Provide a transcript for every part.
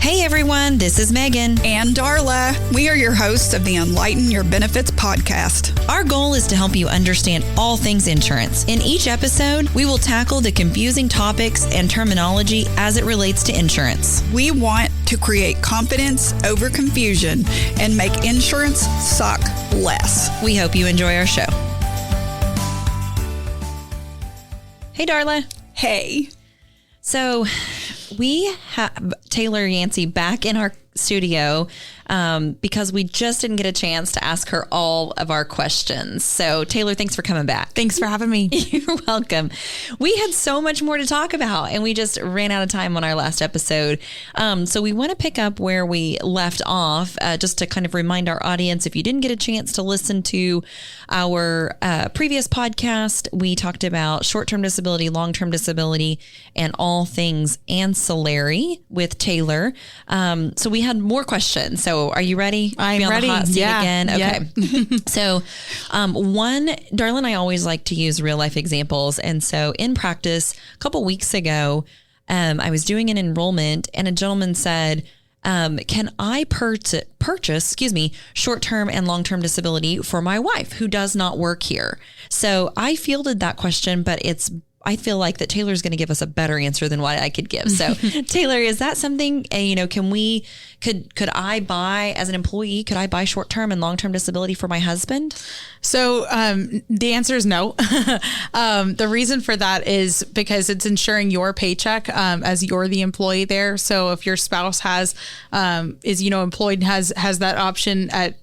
Hey everyone, this is Megan and Darla. We are your hosts of the Enlighten Benefits podcast. Our goal is to help you understand all things insurance. In each episode, we will tackle the confusing topics and terminology as it relates to insurance. We want to create confidence over confusion and make insurance suck less. We hope you enjoy our show. Hey Darla. Hey. So we have Taylor Yancey back in our studio because we just didn't get a chance to ask her all of our questions. So Taylor, thanks for coming back. Thanks for having me. You're welcome. We had so much more to talk about and we just ran out of time on our last episode. So we want to pick up where we left off just to kind of remind our audience, if you didn't get a chance to listen to our previous podcast, we talked about short-term disability, long-term disability, and all things ancillary with Taylor. So we had more questions. So are you ready? I'm ready. The hot seat yeah. again? Okay. Yeah. So Darla and I always like to use real life examples. And so in practice, a couple weeks ago, I was doing an enrollment and a gentleman said, can I purchase short-term and long-term disability for my wife who does not work here? So I fielded that question, but I feel like that Taylor's going to give us a better answer than what I could give. So Taylor, is that something, could I buy, as an employee, could I buy short-term and long-term disability for my husband? So the answer is no. The reason for that is because it's ensuring your paycheck as you're the employee there. So if your spouse is employed, has that option at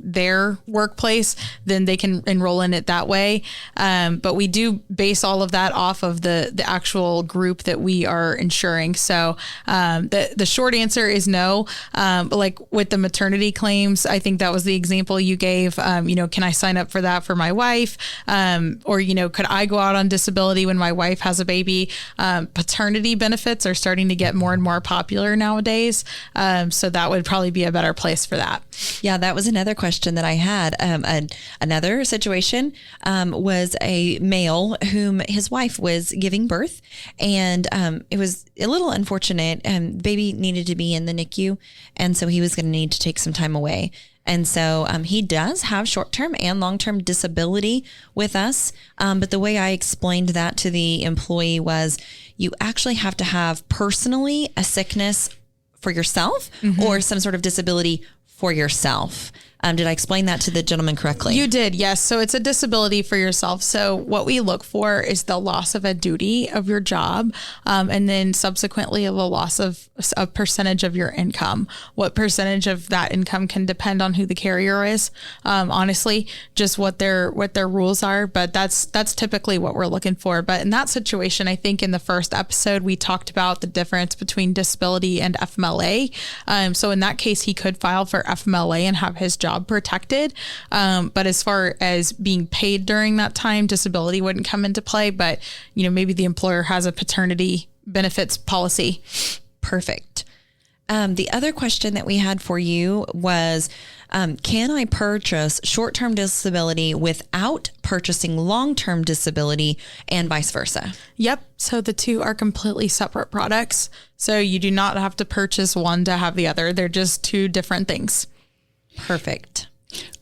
their workplace, then they can enroll in it that way. But we do base all of that off of the actual group that we are insuring. So the short answer is no. But like with the maternity claims, I think that was the example you gave. Can I sign up for that for my wife? Or could I go out on disability when my wife has a baby? Paternity benefits are starting to get more and more popular nowadays. So that would probably be a better place for that. Yeah, that was another question that I had. Another situation was a male whom his wife was giving birth, and it was a little unfortunate. Baby needed to be in the NICU, and so he was going to need to take some time away. And so he does have short-term and long-term disability with us. But the way I explained that to the employee was you actually have to have personally a sickness for yourself or some sort of disability for yourself. Did I explain that to the gentleman correctly? You did, yes. So it's a disability for yourself. So what we look for is the loss of a duty of your job, and then subsequently the loss of a percentage of your income. What percentage of that income can depend on who the carrier is. Honestly, just what their rules are, but that's typically what we're looking for. But in that situation, I think in the first episode we talked about the difference between disability and FMLA. So in that case, he could file for FMLA and have his job protected. But as far as being paid during that time, disability wouldn't come into play. But, maybe the employer has a paternity benefits policy. Perfect. The other question that we had for you was, can I purchase short-term disability without purchasing long-term disability and vice versa? Yep. So the two are completely separate products. So you do not have to purchase one to have the other. They're just two different things. Perfect.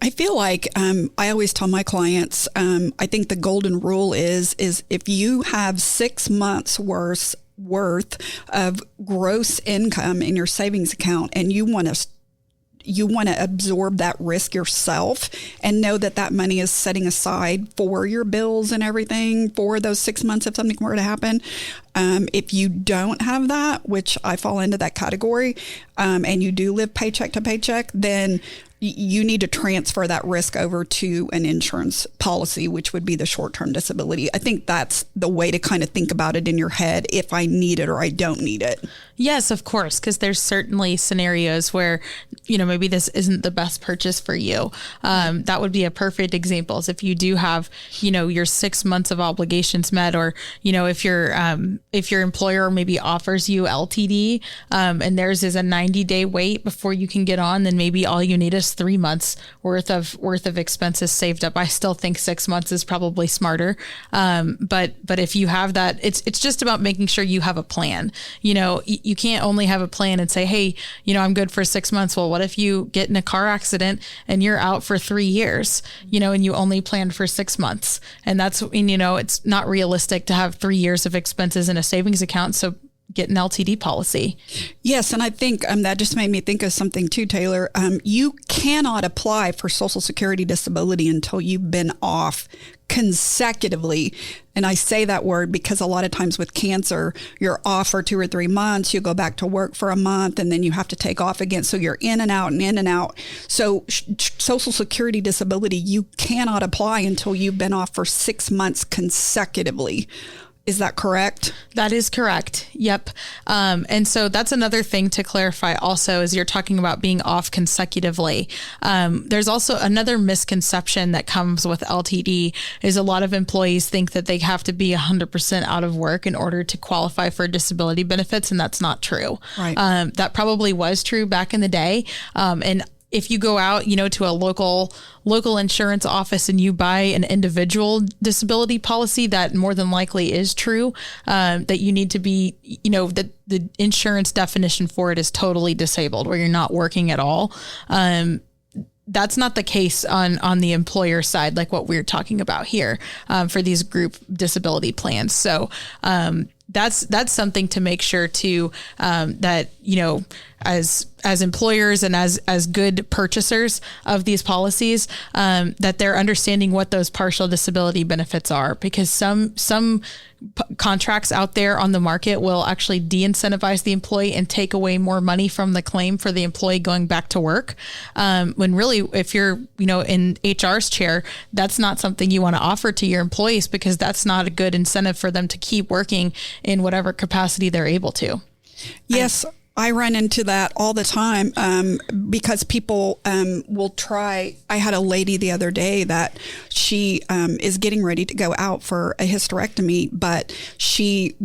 I feel like I always tell my clients, I think the golden rule is if you have 6 months worth of gross income in your savings account and you want to absorb that risk yourself and know that money is setting aside for your bills and everything for those 6 months if something were to happen. If you don't have that, which I fall into that category, and you do live paycheck to paycheck, then you need to transfer that risk over to an insurance policy, which would be the short-term disability. I think that's the way to kind of think about it in your head, if I need it or I don't need it. Yes, of course, because there's certainly scenarios where, maybe this isn't the best purchase for you. That would be a perfect example. If you do have, your 6 months of obligations met, or, if your employer maybe offers you LTD and theirs is a 90-day wait before you can get on, then maybe all you need is just 3 months worth of expenses saved up. I still think 6 months is probably smarter. But if you have that, it's just about making sure you have a plan. You can't only have a plan and say, hey, I'm good for 6 months. Well, what if you get in a car accident and you're out for 3 years, and you only planned for 6 months? And that's, it's not realistic to have 3 years of expenses in a savings account. So get an LTD policy. Yes. And I think that just made me think of something too, Taylor. You cannot apply for Social Security disability until you've been off consecutively. And I say that word because a lot of times with cancer, you're off for 2 or 3 months, you go back to work for a month, and then you have to take off again. So you're in and out and in and out. So Social Security disability, you cannot apply until you've been off for 6 months consecutively. Is that correct? That is correct. Yep. And so that's another thing to clarify also, as you're talking about being off consecutively. There's also another misconception that comes with LTD is a lot of employees think that they have to be 100% out of work in order to qualify for disability benefits. And that's not true. Right. That probably was true back in the day. And if you go out, to a local insurance office and you buy an individual disability policy, that more than likely is true, that you need to be, that the insurance definition for it is totally disabled, where you're not working at all. That's not the case on the employer side, like what we're talking about here, for these group disability plans. So, that's something to make sure too, that, as employers and as good purchasers of these policies, that they're understanding what those partial disability benefits are, because some contracts out there on the market will actually de-incentivize the employee and take away more money from the claim for the employee going back to work. When really, if you're, in HR's chair, that's not something you want to offer to your employees, because that's not a good incentive for them to keep working in whatever capacity they're able to. Yes. I run into that all the time, because people will try. I had a lady the other day that she is getting ready to go out for a hysterectomy, but she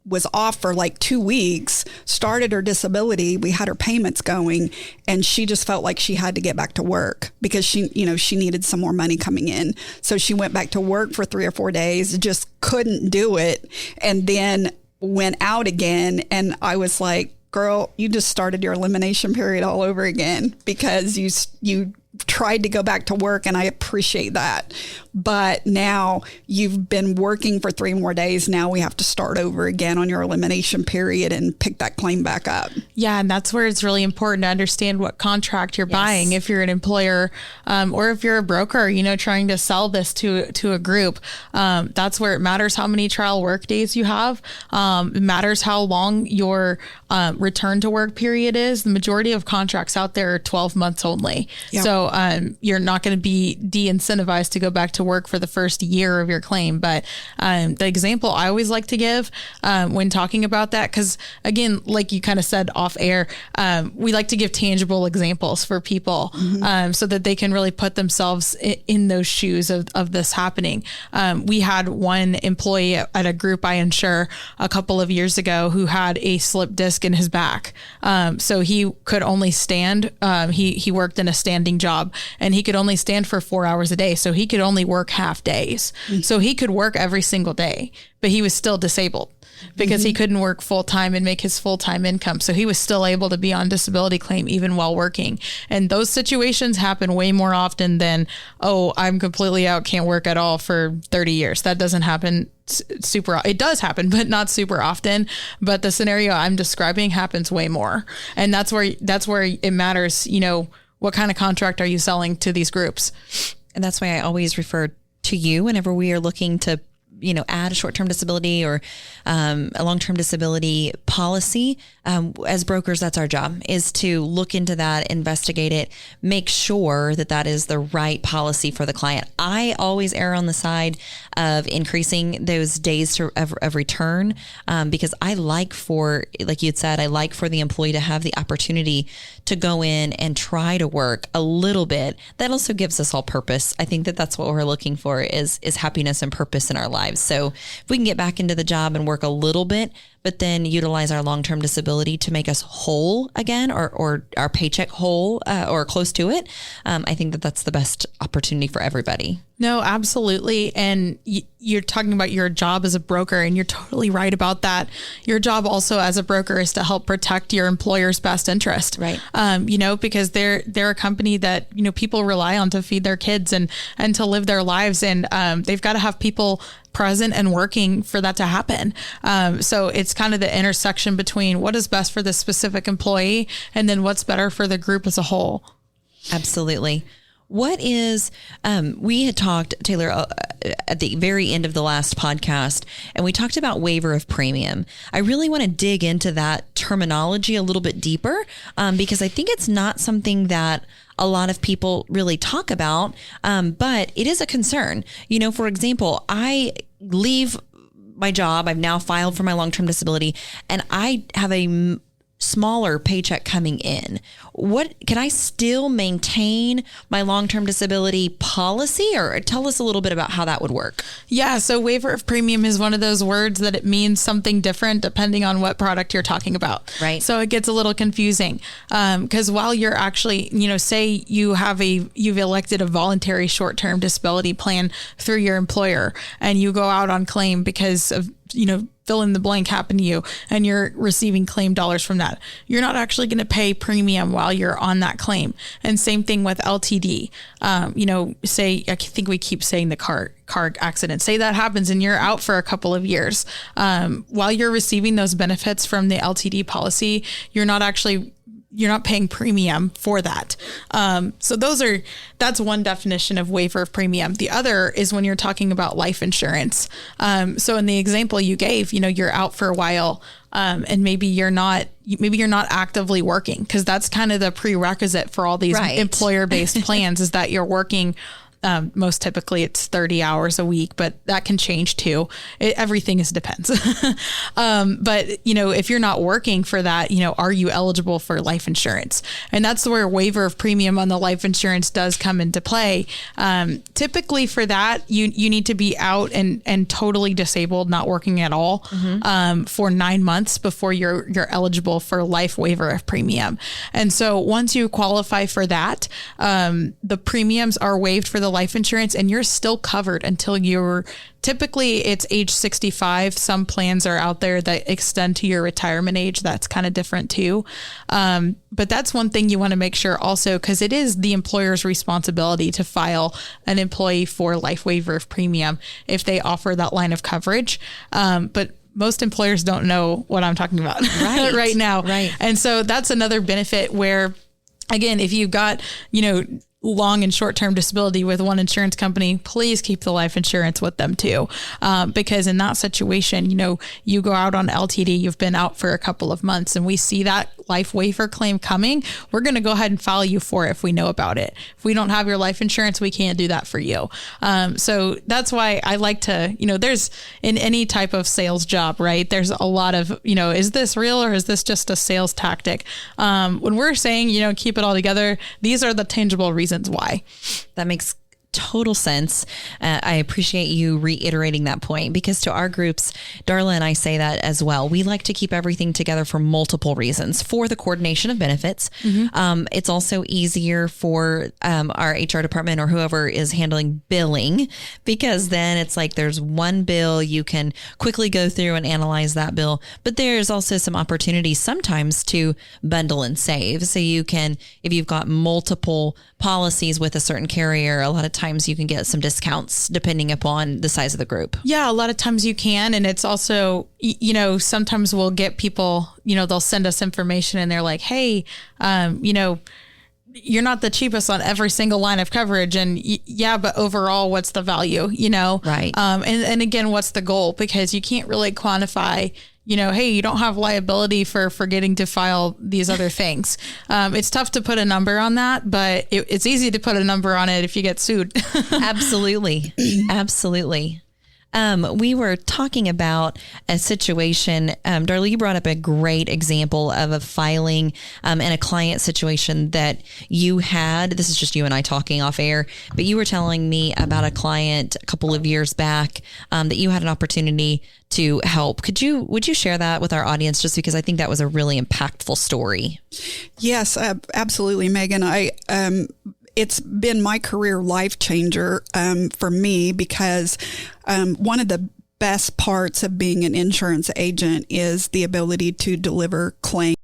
was off for like 2 weeks, started her disability. We had her payments going, and she just felt like she had to get back to work because she needed some more money coming in. So she went back to work for 3 or 4 days, just couldn't do it, and then went out again. And I was like, girl, you just started your elimination period all over again, because you tried to go back to work, and I appreciate that. But now you've been working for 3 more days. Now we have to start over again on your elimination period and pick that claim back up. Yeah. And that's where it's really important to understand what contract you're buying. If you're an employer, or if you're a broker, trying to sell this to a group, that's where it matters how many trial work days you have. It matters how long your return to work period is. The majority of contracts out there are 12 months only. Yep. So you're not going to be de-incentivized to go back to work for the first year of your claim. But the example I always like to give when talking about that, because again, like you kind of said off air, we like to give tangible examples for people, so that they can really put themselves in those shoes of this happening. We had one employee at a group I insure a couple of years ago who had a slip disc in his back. So he could only stand. He worked in a standing job, and he could only stand for 4 hours a day. So he could only work half days. So he could work every single day, but he was still disabled because he couldn't work full time and make his full time income. So he was still able to be on disability claim even while working. And those situations happen way more often than, oh, I'm completely out, can't work at all for 30 years. That doesn't happen it does happen, but not super often. But the scenario I'm describing happens way more. And that's where it matters, what kind of contract are you selling to these groups? And that's why I always refer to you whenever we are looking to, add a short-term disability or a long-term disability policy. As brokers, that's our job, is to look into that, investigate it, make sure that that is the right policy for the client. I always err on the side of increasing those days of return, because I like like you had said, I like for the employee to have the opportunity to go in and try to work a little bit. That also gives us all purpose. I think that that's what we're looking for is happiness and purpose in our lives. So if we can get back into the job and work a little bit, but then utilize our long-term disability to make us whole again, or our paycheck whole, or close to it. I think that that's the best opportunity for everybody. No, absolutely. And you're talking about your job as a broker, and you're totally right about that. Your job also as a broker is to help protect your employer's best interest. Right. Because they're a company that, people rely on to feed their kids and to live their lives. And they've got to have people present and working for that to happen. So it's kind of the intersection between what is best for the specific employee and then what's better for the group as a whole. Absolutely. What is, we had talked, Taylor, at the very end of the last podcast, and we talked about waiver of premium. I really want to dig into that terminology a little bit deeper, because I think it's not something that a lot of people really talk about, but it is a concern. For example, I leave my job. I've now filed for my long-term disability, and I have a smaller paycheck coming in. Can I still maintain my long-term disability policy, or tell us a little bit about how that would work? Yeah. So waiver of premium is one of those words that it means something different depending on what product you're talking about. Right. So it gets a little confusing. Cause while you're actually, say you've elected a voluntary short-term disability plan through your employer, and you go out on claim because of, fill in the blank happened to you, and you're receiving claim dollars from that. You're not actually going to pay premium while you're on that claim. And same thing with LTD. Say, I think we keep saying the car accident. Say that happens and you're out for a couple of years. While you're receiving those benefits from the LTD policy, you're not paying premium for that. So that's one definition of waiver of premium. The other is when you're talking about life insurance. So in the example you gave, you're out for a while, and maybe you're not actively working, because that's kind of the prerequisite for all these employer-based plans is that you're working. Most typically it's 30 hours a week, but that can change too. Everything depends. But if you're not working for that, are you eligible for life insurance? And that's where waiver of premium on the life insurance does come into play. Typically for that, you need to be out and totally disabled, not working at all, for 9 months before you're eligible for life waiver of premium. And so once you qualify for that, the premiums are waived for the life insurance, and you're still covered until typically it's age 65. Some plans are out there that extend to your retirement age. That's kind of different too. But that's one thing you want to make sure also, because it is the employer's responsibility to file an employee for life waiver of premium if they offer that line of coverage. But most employers don't know what I'm talking about right now. Right. And so that's another benefit where, again, if you've got, long and short-term disability with one insurance company, please keep the life insurance with them too. Because in that situation, you go out on LTD, you've been out for a couple of months, and we see that life waiver claim coming, we're going to go ahead and file you for it if we know about it. If we don't have your life insurance, we can't do that for you. So that's why I like to, there's in any type of sales job, right? There's a lot of, is this real or is this just a sales tactic? When we're saying, keep it all together, these are the tangible reasons why. That makes total sense. I appreciate you reiterating that point, because to our groups, Darla and I say that as well. We like to keep everything together for multiple reasons. For the coordination of benefits, it's also easier for our HR department or whoever is handling billing, because then it's like there's one bill, you can quickly go through and analyze that bill. But there's also some opportunities sometimes to bundle and save. So you can, if you've got multiple policies with a certain carrier, a lot of times you can get some discounts depending upon the size of the group. Yeah, a lot of times you can. And it's also, sometimes we'll get people, they'll send us information and they're like, hey, you're not the cheapest on every single line of coverage. And yeah, but overall, what's the value, Right. And again, what's the goal? Because you can't really quantify, hey, you don't have liability for forgetting to file these other things. It's tough to put a number on that, but it's easy to put a number on it if you get sued. Absolutely. Absolutely. We were talking about a situation. Darla, you brought up a great example of a filing and a client situation that you had. This is just you and I talking off air, but you were telling me about a client a couple of years back that you had an opportunity to help. Would you share that with our audience, just because I think that was a really impactful story? Yes, absolutely, Megan. It's been my career life changer for me, because one of the best parts of being an insurance agent is the ability to deliver claims